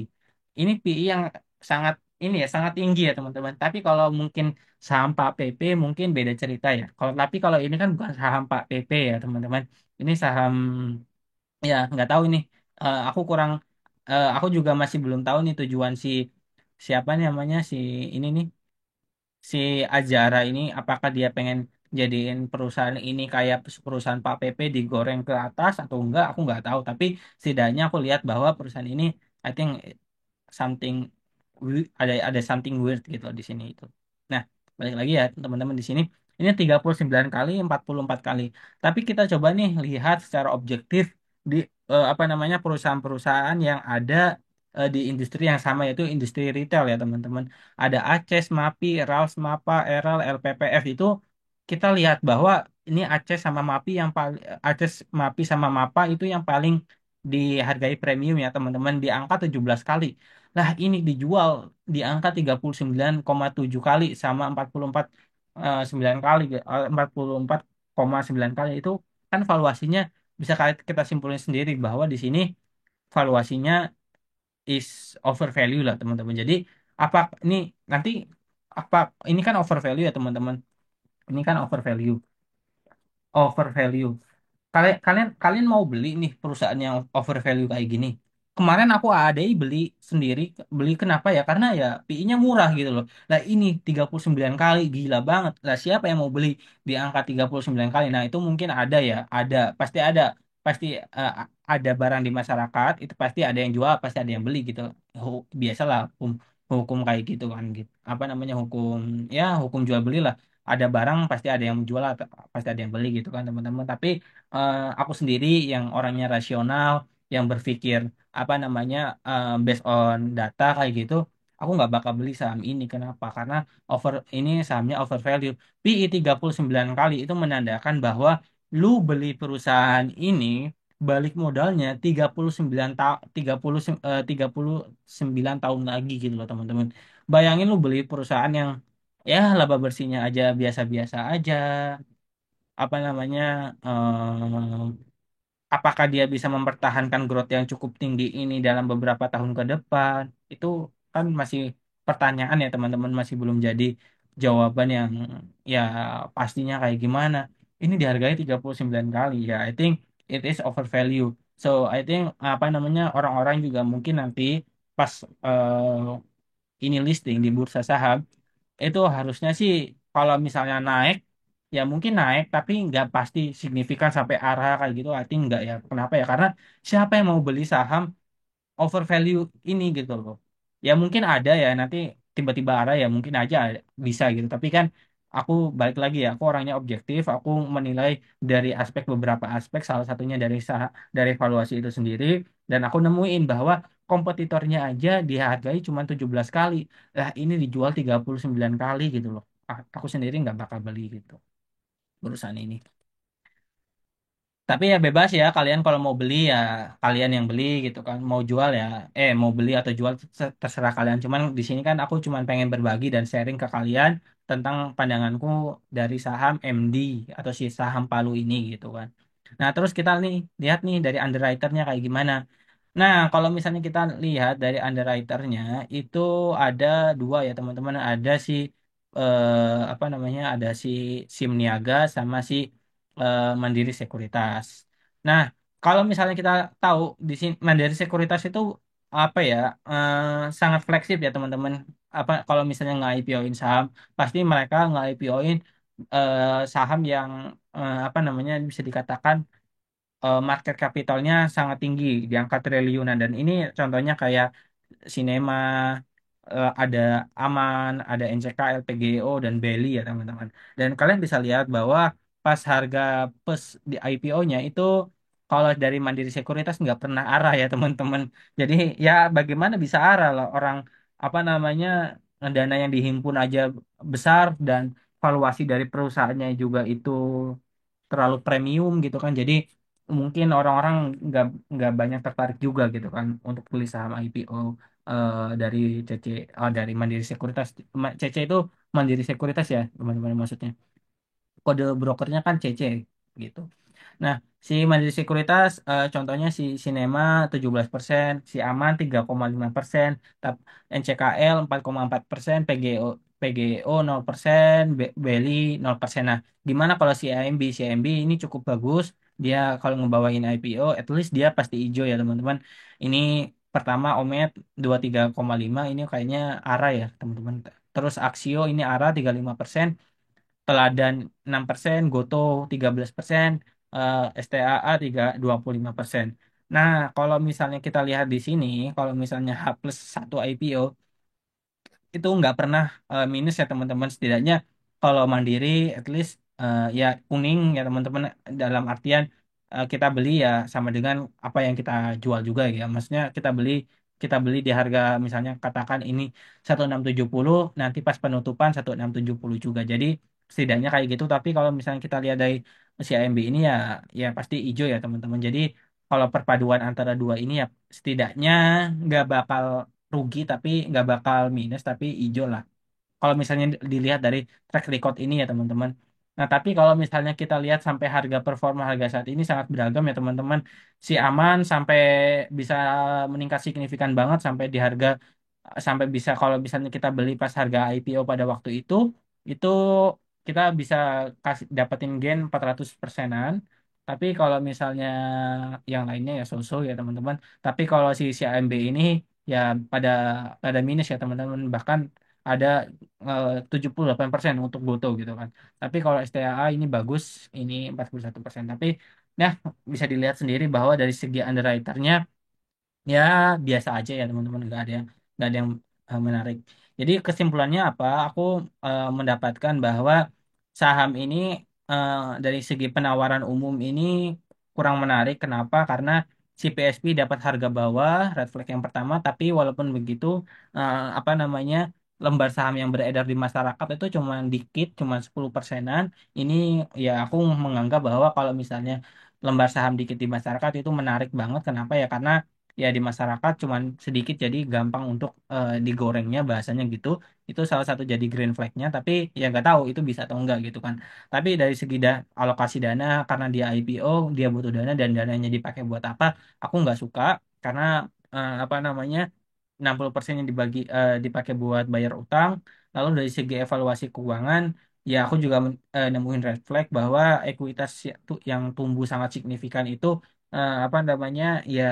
Ini PI yang sangat ini ya sangat tinggi ya teman-teman. Tapi kalau mungkin saham Pak PP mungkin beda cerita ya. Kalau ini kan bukan saham Pak PP ya teman-teman. Ini saham ya nggak tahu ini. Aku kurang aku juga masih belum tahu nih tujuan siapa nih namanya si ini nih si Ajara ini apakah dia pengen jadiin perusahaan ini kayak perusahaan Pak PP digoreng ke atas atau enggak aku nggak tahu, tapi setidaknya aku lihat bahwa perusahaan ini I think something ada something weird gitu loh di sini itu. Nah, balik lagi ya teman-teman di sini. Ini 39 kali, 44 kali. Tapi kita coba nih lihat secara objektif di apa namanya perusahaan-perusahaan yang ada di industri yang sama yaitu industri retail ya teman-teman. Ada Aces, Mapi, Rals, Mapa, Eral, LPPF itu kita lihat bahwa ini Aces sama Mapi yang paling Aces, Mapi sama Mapa itu yang paling dihargai premium ya teman-teman di angka 17 kali. Lah ini dijual di angka 39,7 kali sama 44 9 kali 44,9 kali itu kan valuasinya bisa kita simpulin sendiri bahwa di sini valuasinya is over value lah teman-teman. Jadi apa ini nanti apa ini kan over value ya teman-teman. Ini kan over value. Kalian kalian kalian mau beli nih perusahaan yang over value kayak gini. Kemarin aku ADI beli sendiri, beli kenapa ya? Karena ya PI-nya murah gitu loh. Lah ini 39 kali, gila banget. Lah siapa yang mau beli di angka 39 kali? Nah, itu mungkin ada ya, ada, pasti ada. Pasti ada barang di masyarakat, itu pasti ada yang jual, pasti ada yang beli gitu. Biasalah hukum hukum kayak gitu kan gitu. Apa namanya hukum ya hukum jual beli lah. Ada barang pasti ada yang menjual, pasti ada yang beli gitu kan teman-teman. Tapi aku sendiri yang orangnya rasional, yang berpikir apa namanya based on data kayak gitu, aku nggak bakal beli saham ini. Kenapa? Karena ini sahamnya over value. PI 39 kali itu menandakan bahwa lu beli perusahaan ini balik modalnya 39 tahun lagi gitu loh teman-teman. Bayangin lu beli perusahaan yang ya laba bersihnya aja biasa-biasa aja, apa namanya apakah dia bisa mempertahankan growth yang cukup tinggi ini dalam beberapa tahun ke depan? Itu kan masih pertanyaan ya teman-teman, masih belum jadi jawaban yang ya pastinya kayak gimana. Ini dihargai 39 kali ya, I think it is overvalue. So I think apa namanya orang-orang juga mungkin nanti pas ini listing di bursa saham itu harusnya sih kalau misalnya naik ya mungkin naik tapi nggak pasti signifikan sampai arah kayak gitu. I think nggak ya. Kenapa ya? Karena siapa yang mau beli saham over value ini gitu loh. Ya mungkin ada ya nanti tiba-tiba arah ya mungkin aja bisa gitu. Tapi kan aku balik lagi ya, aku orangnya objektif, aku menilai dari beberapa aspek, salah satunya dari valuasi itu sendiri, dan aku nemuin bahwa kompetitornya aja dihargai cuma 17 kali. Lah ini dijual 39 kali gitu loh. Aku sendiri nggak bakal beli gitu perusahaan ini. Tapi ya bebas ya kalian kalau mau beli ya kalian yang beli gitu kan. Mau jual ya mau beli atau jual terserah kalian. Cuman di sini kan aku cuman pengen berbagi dan sharing ke kalian tentang pandanganku dari saham MD atau si saham Palu ini gitu kan. Nah, terus kita nih lihat nih dari underwriternya kayak gimana. Nah, kalau misalnya kita lihat dari underwriternya itu ada dua ya teman-teman. Ada si apa namanya? Ada si Sim Niaga sama si Mandiri Sekuritas. Nah, kalau misalnya kita tahu di sini Mandiri Sekuritas itu apa ya eh, sangat fleksibel ya teman-teman. Apa kalau misalnya nggak IPO-in saham, pasti mereka nggak IPO-in saham yang apa namanya bisa dikatakan market capitalnya sangat tinggi di angka triliunan dan ini contohnya kayak Sinema, ada Aman, ada NCKL, PGO dan Belly ya teman-teman. Dan kalian bisa lihat bahwa pas harga PES di IPO-nya itu kalau dari Mandiri Sekuritas nggak pernah arah ya teman-teman. Jadi ya bagaimana bisa arah lah orang apa namanya dana yang dihimpun aja besar dan valuasi dari perusahaannya juga itu terlalu premium gitu kan. Jadi mungkin orang-orang nggak nggak banyak tertarik juga gitu kan untuk beli saham IPO dari CC dari Mandiri Sekuritas. CC itu Mandiri Sekuritas ya teman-teman maksudnya. Kode brokernya kan CC gitu. Nah, si Mandiri Sekuritas contohnya si Sinema 17%, si Aman 3,5%, NCKL 4,4%, PGO 0%, Beli 0%. Nah, gimana kalau si AMB? Si AMB ini cukup bagus. Dia kalau ngebawain IPO, at least dia pasti hijau ya, teman-teman. Ini pertama Omet 23,5 ini kayaknya ARA ya, teman-teman. Terus Aksio ini ARA 35%, Teladan 6%, Goto 13%, STAA 25%. Nah, kalau misalnya kita lihat di sini, kalau misalnya H plus 1 IPO, itu nggak pernah minus ya teman-teman. Setidaknya kalau Mandiri, at least ya kuning ya teman-teman, dalam artian kita beli ya sama dengan apa yang kita jual juga ya. Maksudnya kita beli di harga misalnya katakan ini 1670 nanti pas penutupan 1670 juga. Jadi setidaknya kayak gitu. Tapi kalau misalnya kita lihat dari si AMB ini ya pasti hijau ya teman-teman. Jadi kalau perpaduan antara dua ini ya setidaknya nggak bakal rugi tapi nggak bakal minus tapi hijau lah. Kalau misalnya dilihat dari track record ini ya teman-teman. Nah, tapi kalau misalnya kita lihat sampai harga performa harga saat ini sangat beragam ya teman-teman. Si aman sampai bisa meningkat signifikan banget sampai di harga sampai bisa kalau misalnya kita beli pas harga IPO pada waktu itu kita bisa kasih dapetin gain 400%-an. Tapi kalau misalnya yang lainnya ya so-so ya teman-teman. Tapi kalau si AMB ini ya pada pada minus ya teman-teman. Bahkan ada 78% untuk Goto gitu kan. Tapi kalau STAA ini bagus, ini 41%. Tapi ya bisa dilihat sendiri bahwa dari segi underwriternya ya biasa aja ya teman-teman, nggak ada yang menarik. Jadi kesimpulannya apa? Aku mendapatkan bahwa saham ini eh, dari segi penawaran umum ini kurang menarik. Kenapa? Karena si PSP dapat harga bawah, red flag yang pertama. Tapi walaupun begitu, apa namanya, lembar saham yang beredar di masyarakat itu cuma dikit, cuma 10%-an. Ini ya aku menganggap bahwa kalau misalnya lembar saham dikit di masyarakat itu menarik banget. Kenapa ya? Karena ya di masyarakat cuman sedikit jadi gampang untuk digorengnya bahasanya gitu. Itu salah satu jadi green flag-nya, tapi ya nggak tahu itu bisa atau enggak gitu kan. Tapi dari segi alokasi dana karena dia IPO dia butuh dana dan dananya dipakai buat apa, aku nggak suka. Karena apa namanya, 60% yang dipakai buat bayar utang. Lalu dari segi evaluasi keuangan, ya aku juga nemuin red flag bahwa ekuitas yang tumbuh sangat signifikan itu apa namanya, ya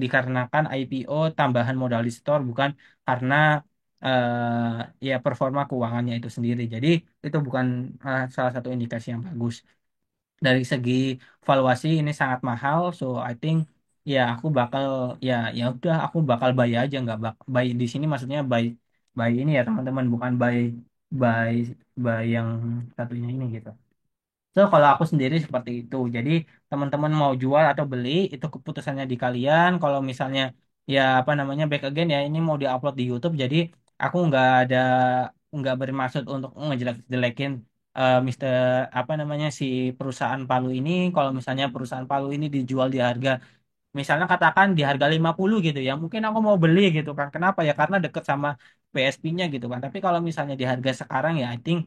dikarenakan IPO tambahan modal di store, bukan karena ya performa keuangannya itu sendiri. Jadi itu bukan salah satu indikasi yang bagus. Dari segi valuasi ini sangat mahal, so I think ya aku bakal ya udah aku bakal buy aja, nggak buy di sini maksudnya buy ini ya teman-teman, bukan buy buy yang satunya ini gitu. So, kalau aku sendiri seperti itu. Jadi, teman-teman mau jual atau beli, itu keputusannya di kalian. Kalau misalnya, ya apa namanya, back again ya, ini mau diupload di YouTube. Jadi, aku nggak bermaksud untuk ngejelek-jelekin Mister apa namanya si perusahaan Palu ini. Kalau misalnya perusahaan Palu ini dijual di harga, misalnya katakan di harga 50 gitu ya, mungkin aku mau beli gitu kan. Kenapa ya? Karena deket sama PSP-nya gitu kan. Tapi kalau misalnya di harga sekarang ya, I think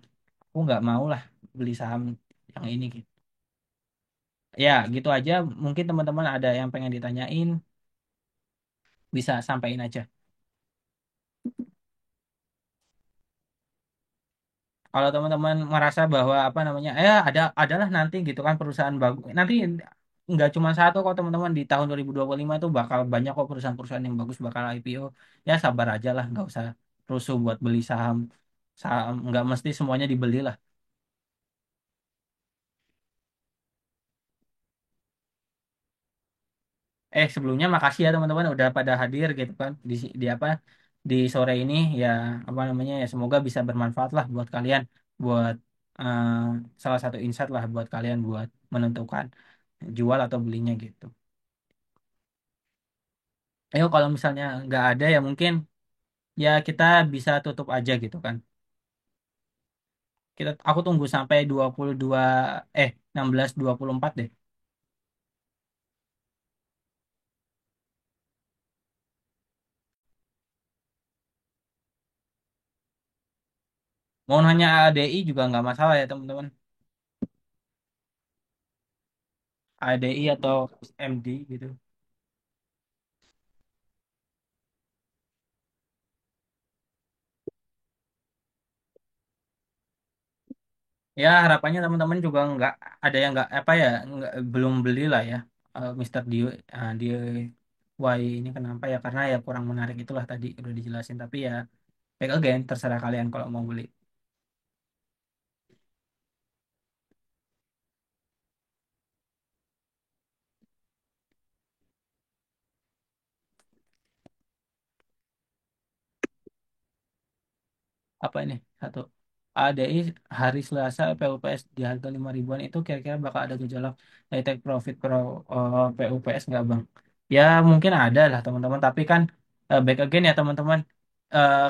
aku nggak mau lah beli saham yang ini gitu. Ya, gitu aja. Mungkin teman-teman ada yang pengen ditanyain, bisa sampaikan aja. Kalau teman-teman merasa bahwa apa namanya, adalah nanti gitu kan perusahaan bagus. Nanti nggak cuma satu kok teman-teman, di tahun 2025 itu bakal banyak kok perusahaan-perusahaan yang bagus bakal IPO. Ya sabar aja lah, nggak usah rusuh buat beli saham. Saham nggak mesti semuanya dibeli lah. Sebelumnya makasih ya teman-teman udah pada hadir gitu kan di apa di sore ini ya, apa namanya, ya semoga bisa bermanfaat lah buat kalian, buat eh, salah satu insight lah buat kalian buat menentukan jual atau belinya gitu. Ayo kalau misalnya nggak ada ya mungkin ya kita bisa tutup aja gitu kan. Aku tunggu sampai 16:24 deh. Mau nanya ADI juga nggak masalah ya teman-teman. ADI atau MD gitu. Ya harapannya teman-teman juga nggak ada yang nggak apa ya, belum beli lah ya Mister DIY ini. Kenapa ya? Karena ya kurang menarik itulah tadi udah dijelasin. Tapi ya back again terserah kalian kalau mau beli. Apa ini satu, ADI hari Selasa PUPS di harga 5 ribuan itu kira-kira bakal ada gejolak dari take profit pro PUPS nggak bang? Ya mungkin ada lah teman-teman. Tapi kan back again ya teman-teman.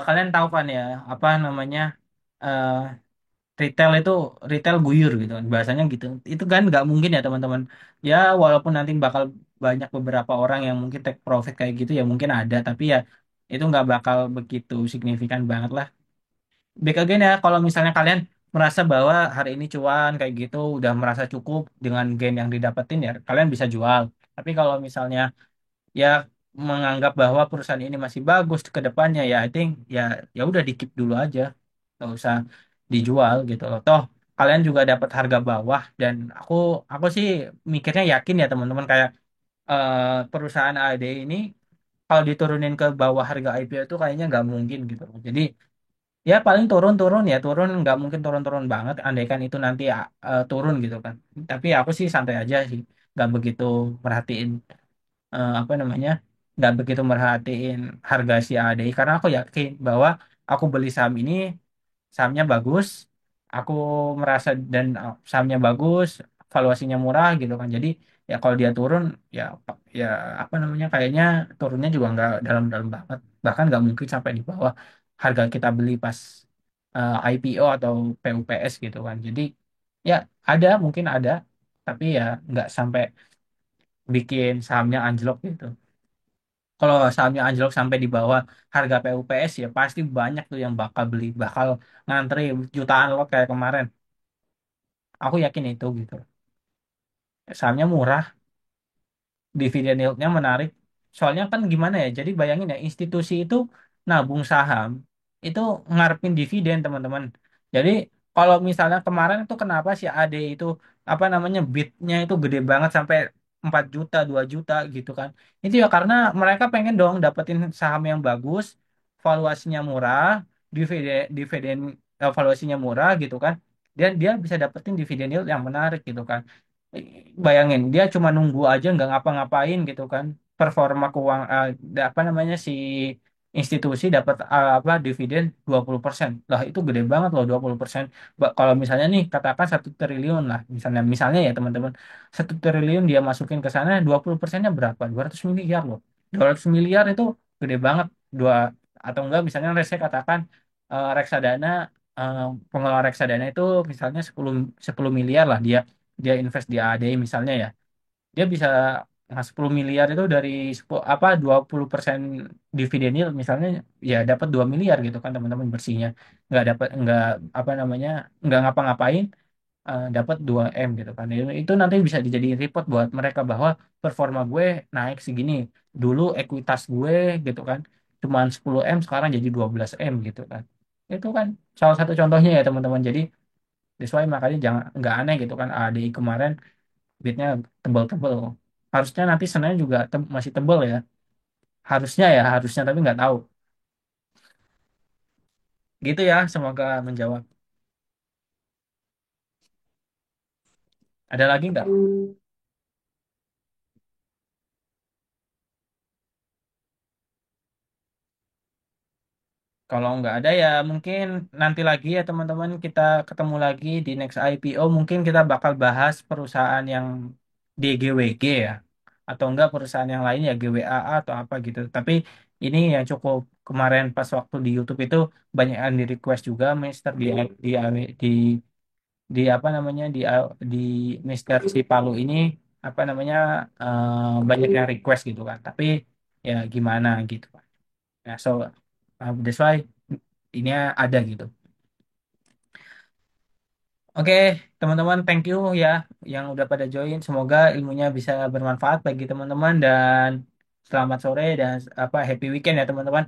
Kalian tahu kan ya apa namanya, eh, retail itu retail guyur gitu kan bahasanya gitu. Itu kan nggak mungkin ya teman-teman. Ya walaupun nanti bakal banyak beberapa orang yang mungkin take profit kayak gitu ya mungkin ada, tapi ya itu nggak bakal begitu signifikan banget lah. Back again ya, kalau misalnya kalian merasa bahwa hari ini cuan kayak gitu udah merasa cukup dengan gain yang didapetin ya kalian bisa jual. Tapi kalau misalnya ya menganggap bahwa perusahaan ini masih bagus ke depannya ya I think ya ya udah di keep dulu aja, nggak usah dijual gitu loh. Toh kalian juga dapat harga bawah dan aku sih mikirnya yakin ya teman-teman kayak perusahaan AD ini kalau diturunin ke bawah harga IPO itu kayaknya nggak mungkin gitu loh. Jadi ya paling turun-turun ya turun nggak mungkin turun-turun banget andaikan itu nanti turun gitu kan. Tapi aku sih santai aja sih nggak begitu merhatiin apa namanya nggak begitu merhatiin harga si ADI karena aku yakin bahwa aku beli saham ini sahamnya bagus, aku merasa dan sahamnya bagus, valuasinya murah gitu kan. Jadi ya kalau dia turun ya ya apa namanya kayaknya turunnya juga nggak dalam-dalam banget, bahkan nggak mungkin sampai di bawah harga kita beli pas IPO atau PUPS gitu kan. Jadi ya ada mungkin ada, tapi ya nggak sampai bikin sahamnya anjlok gitu. Kalau sahamnya anjlok sampai di bawah harga PUPS ya pasti banyak tuh yang bakal beli, bakal ngantri jutaan lot kayak kemarin. Aku yakin itu gitu. Sahamnya murah, dividen yieldnya menarik. Soalnya kan gimana ya? Jadi bayangin ya, institusi itu nabung saham itu ngarepin dividen teman-teman. Jadi kalau misalnya kemarin itu kenapa sih AD itu apa namanya bitnya itu gede banget sampai 4 juta, 2 juta gitu kan. Itu ya karena mereka pengen dong dapetin saham yang bagus, valuasinya murah, dividen dividen valuasinya murah gitu kan. Dan dia bisa dapetin dividen yield yang menarik gitu kan. Bayangin dia cuma nunggu aja nggak ngapa-ngapain gitu kan performa keuangan apa namanya si institusi dapat apa dividen 20% lah itu gede banget loh 20%. Kalau misalnya nih katakan 1 triliun lah misalnya ya teman-teman 1 triliun dia masukin ke sana 20%-nya berapa 200 miliar loh 200 miliar itu gede banget dua atau enggak misalnya saya katakan reksadana eh, pengelola reksadana itu misalnya 10 miliar lah dia invest di AD misalnya ya dia bisa 10 miliar itu dari 20% dividen yield misalnya ya dapat 2 miliar gitu kan teman-teman bersihnya nggak dapat nggak apa namanya nggak ngapa-ngapain dapat 2 M gitu kan itu nanti bisa dijadiin report buat mereka bahwa performa gue naik segini dulu ekuitas gue gitu kan cuman 10 M sekarang jadi 12 M gitu kan itu kan salah satu contohnya ya teman-teman jadi that's why makanya jangan nggak aneh gitu kan ADI kemarin beatnya tebel-tebel. Harusnya nanti Senin juga masih tebel ya. Harusnya ya, harusnya tapi nggak tahu. Gitu ya, semoga menjawab. Ada lagi nggak? Kalau nggak ada ya mungkin nanti lagi ya teman-teman kita ketemu lagi di next IPO. Mungkin kita bakal bahas perusahaan yang di GWG ya. Atau enggak perusahaan yang lain ya GWAA atau apa gitu. Tapi ini yang cukup kemarin pas waktu di YouTube itu banyak yang di request juga Mister di di apa namanya di Mister si Palu ini apa namanya banyak yang request gitu kan tapi ya gimana gitu kan ya so that's why ini ada gitu. Oke teman-teman thank you ya yang udah pada join semoga ilmunya bisa bermanfaat bagi teman-teman dan selamat sore dan apa happy weekend ya teman-teman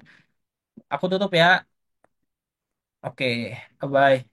aku tutup ya. Oke bye bye.